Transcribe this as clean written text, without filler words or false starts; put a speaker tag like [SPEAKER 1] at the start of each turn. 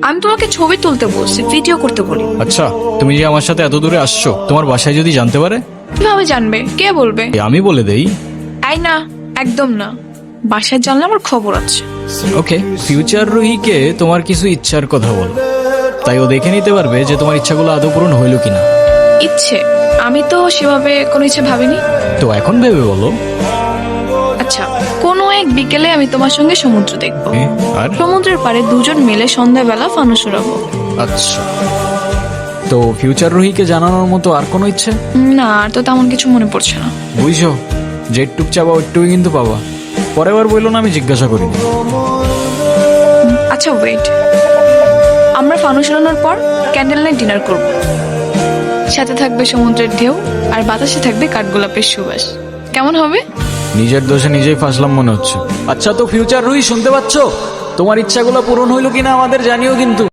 [SPEAKER 1] আমি তোমাকে ছবি তুলতে বলছি, ভিডিও করতে বলি।
[SPEAKER 2] আচ্ছা, তুমি যে আমার সাথে এত দূরে আসছো, তোমার বাসায় যদি জানতে পারে?
[SPEAKER 1] কিভাবে জানবে? কে বলবে?
[SPEAKER 2] আমি বলে দেই।
[SPEAKER 1] এই না, একদম না। বাসায় জানলে আমার খবর আছে।
[SPEAKER 2] ওকে, ফিউচার রুহিকে তোমার কিছু ইচ্ছার কথা বলো, তাই ও দেখে নিতে পারবে যে তোমার ইচ্ছাগুলো আদৌ পূরণ হইল কিনা।
[SPEAKER 1] ইচ্ছে? আমি তো সেভাবে কোনো ইচ্ছে ভাবিনি।
[SPEAKER 2] তো এখন ভেবে বলো।
[SPEAKER 1] আচ্ছা, কোনো এক বিকেলে আমি তোমার সঙ্গে সমুদ্র দেখবো।
[SPEAKER 2] আর
[SPEAKER 1] সমুদ্রের পাড়ে দুজন মিলে সন্ধ্যাবেলা ফানুস উড়াবো।
[SPEAKER 2] আচ্ছা, তো ফিউচার রুহিকে জানানোর মতো আর কোনো ইচ্ছে?
[SPEAKER 1] না, আর তো তেমন কিছু মনে পড়ছে না।
[SPEAKER 2] বুঝছো, যেটুক চাবা ওইটুকুই কিন্তু পাবা। পরের বার বললো না আমি জিজ্ঞাসা করিনি।
[SPEAKER 1] আচ্ছা ওয়েট, আমরা ফানুস উড়ানোর পর ক্যান্ডেল নাইট ডিনার করব। সাথে থাকবে সমুদ্রের ঢেউ, আর বাতাসে থাকবে কাঠগোলাপের সুবাস। কেমন হবে?
[SPEAKER 2] নিজের দোষে নিজেই ফাঁসলাম মনে হচ্ছে। আচ্ছা, তো ফিউচার রুহি শুনতে পাচ্ছ? তোমার ইচ্ছাগুলো পূরণ হইলো কিনা আমাদের জানিও কিন্তু।